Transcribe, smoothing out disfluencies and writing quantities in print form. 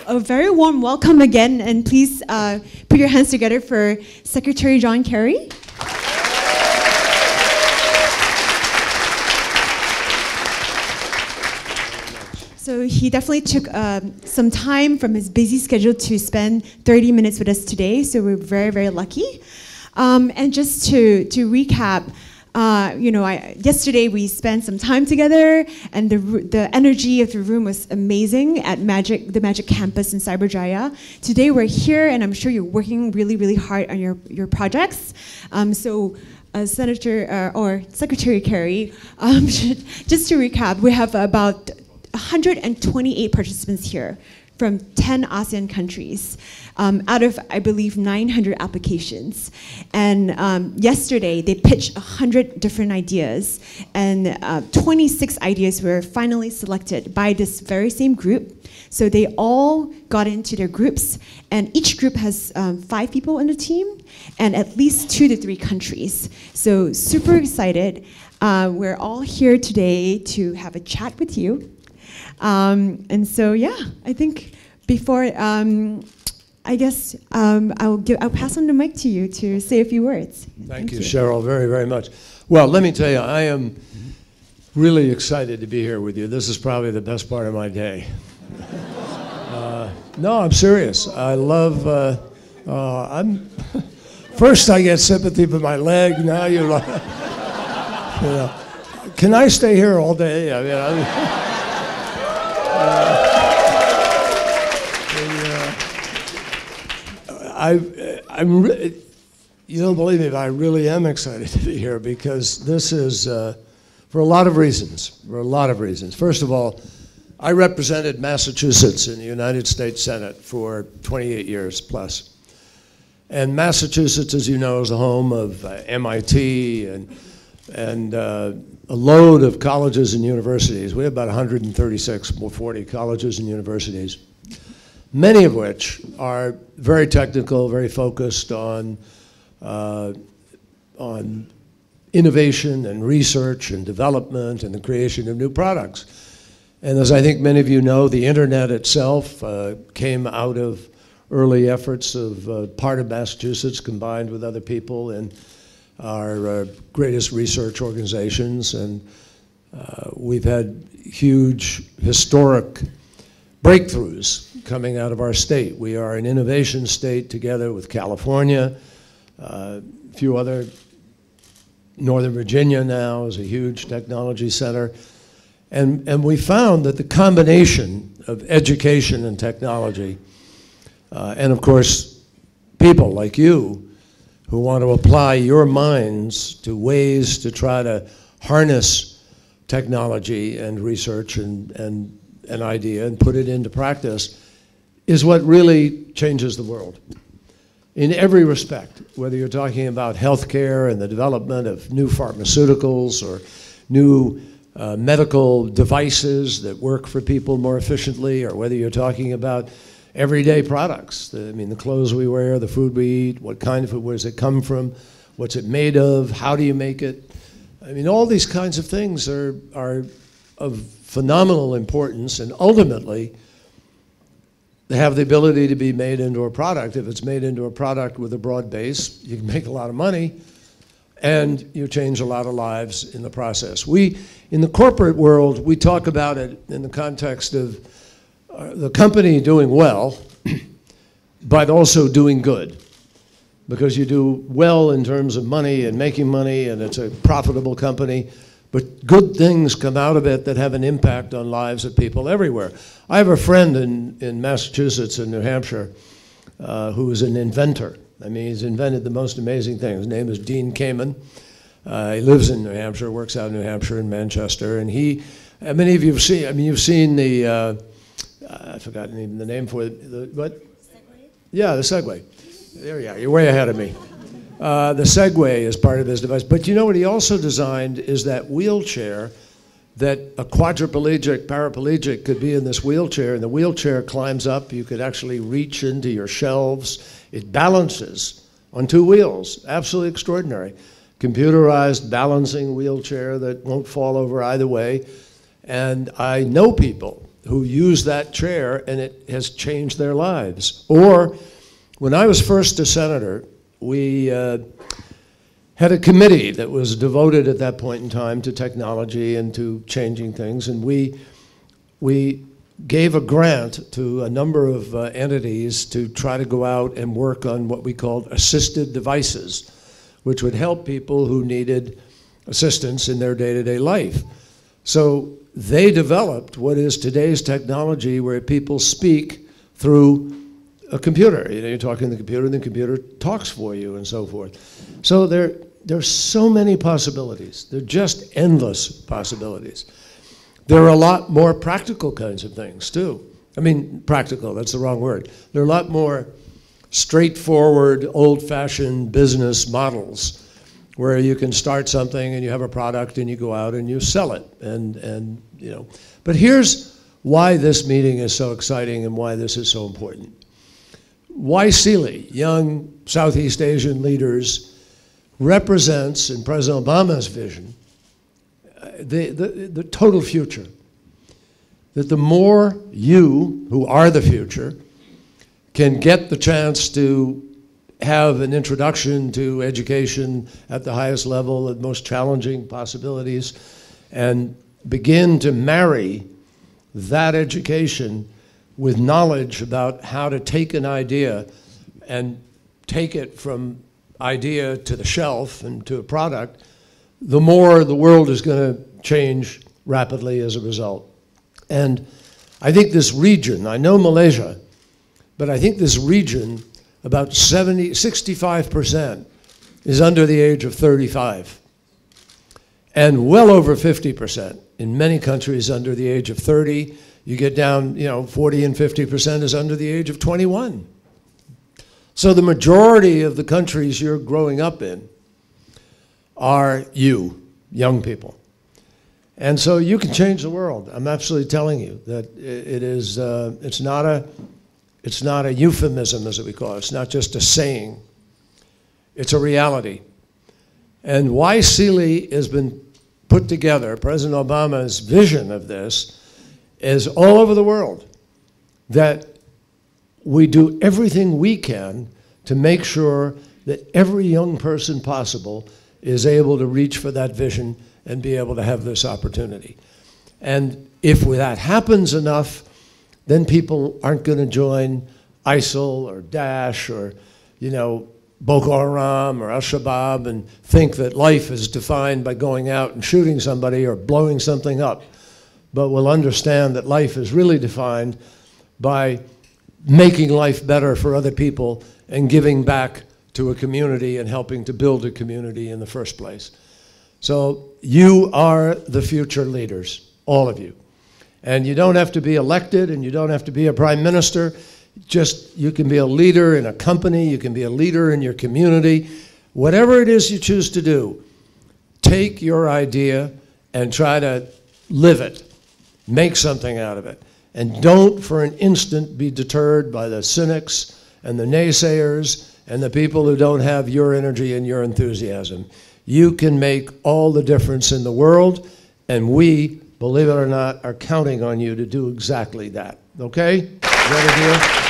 A very warm welcome again, and please put your hands together for Secretary John Kerry. So he definitely took some time from his busy schedule to spend 30 minutes with us today, so we're very, very lucky. And just to recap, yesterday we spent some time together, and the energy of the room was amazing at the Magic Campus in Cyberjaya. Today we're here, and I'm sure you're working really, really hard on your projects. Senator or Secretary Kerry, just to recap, we have about 128 participants here from 10 ASEAN countries, out of, I believe, 900 applications. And yesterday, they pitched 100 different ideas, and 26 ideas were finally selected by this very same group. So they all got into their groups, and each group has 5 people in the team, and at least 2 to 3 countries. So super excited. We're all here today to have a chat with you. And so, yeah, I think before, I guess I'll pass on the mic to you to say a few words. Thank you, Cheryl, very, very much. Well, let me tell you, I am really excited to be here with you. This is probably the best part of my day. No, I'm serious. I love, first I get sympathy for my leg, now you know. Can I stay here all day? I mean, you don't believe me, but I really am excited to be here because this is, for a lot of reasons, First of all, I represented Massachusetts in the United States Senate for 28 years plus. And Massachusetts, as you know, is the home of MIT and a load of colleges and universities. We have about 136 or 40 colleges and universities, many of which are very technical, very focused on innovation and research and development and the creation of new products. And as I think many of you know, the internet itself came out of early efforts of part of Massachusetts combined with other people in our greatest research organizations, and we've had huge historic breakthroughs coming out of our state. We are an innovation state together with California, a few other, Northern Virginia now is a huge technology center, and we found that the combination of education and technology, and of course people like you, who want to apply your minds to ways to try to harness technology and research and an idea and put it into practice, is what really changes the world. In every respect, whether you're talking about healthcare and the development of new pharmaceuticals or new medical devices that work for people more efficiently, or whether you're talking about everyday products. I mean, the clothes we wear, the food we eat, what kind of food, where does it come from, what's it made of, how do you make it? I mean, all these kinds of things are of phenomenal importance, and ultimately, they have the ability to be made into a product. If it's made into a product with a broad base, you can make a lot of money, and you change a lot of lives in the process. In the corporate world, we talk about it in the context of the company doing well, but also doing good. Because you do well in terms of money and making money, and it's a profitable company, but good things come out of it that have an impact on lives of people everywhere. I have a friend in Massachusetts and New Hampshire who is an inventor. I mean, he's invented the most amazing things. His name is Dean Kamen. He lives in New Hampshire, works out in New Hampshire in Manchester, and many of you have seen, I mean, you've seen the, I've forgotten even the name for it, what? Segway? Yeah, the Segway. There you are, you're way ahead of me. The Segway is part of his device, but you know what he also designed is that wheelchair that a quadriplegic, paraplegic could be in this wheelchair, and the wheelchair climbs up, you could actually reach into your shelves. It balances on 2 wheels, absolutely extraordinary. Computerized balancing wheelchair that won't fall over either way. And I know people who use that chair and it has changed their lives. Or when I was first a senator, we had a committee that was devoted at that point in time to technology and to changing things, and we gave a grant to a number of entities to try to go out and work on what we called assisted devices, which would help people who needed assistance in their day-to-day life. So they developed what is today's technology, where people speak through a computer. You know, you're talking to the computer, and the computer talks for you, and so forth. So there's so many possibilities. They're just endless possibilities. There are a lot more practical kinds of things, too. I mean, practical, that's the wrong word. There are a lot more straightforward, old-fashioned business models where you can start something and you have a product and you go out and you sell it. And you know. But here's why this meeting is so exciting and why this is so important. YSEALI, Young Southeast Asian Leaders, represents, in President Obama's vision, the total future. That the more you, who are the future, can get the chance to have an introduction to education at the highest level, at most challenging possibilities, and begin to marry that education with knowledge about how to take an idea and take it from idea to the shelf and to a product, the more the world is going to change rapidly as a result. And I think this region, I know Malaysia, but I think this region, about 65% is under the age of 35. And well over 50% in many countries under the age of 30. You get down, 40 and 50% is under the age of 21. So the majority of the countries you're growing up in are you, young people. And so you can change the world. I'm absolutely telling you that it is, it's not a euphemism, as we call it. It's not just a saying. It's a reality. And YSEALI has been put together, President Obama's vision of this is all over the world, that we do everything we can to make sure that every young person possible is able to reach for that vision and be able to have this opportunity. And if that happens enough, then people aren't going to join ISIL or Daesh or, Boko Haram or Al-Shabaab and think that life is defined by going out and shooting somebody or blowing something up. But will understand that life is really defined by making life better for other people and giving back to a community and helping to build a community in the first place. So you are the future leaders, all of you. And you don't have to be elected and you don't have to be a prime minister. Just you can be a leader in a company, you can be a leader in your community. Whatever it is you choose to do, take your idea and try to live it. Make something out of it. And don't for an instant be deterred by the cynics and the naysayers and the people who don't have your energy and your enthusiasm. You can make all the difference in the world, and we, believe it or not, are counting on you to do exactly that. Okay? Is that a deal?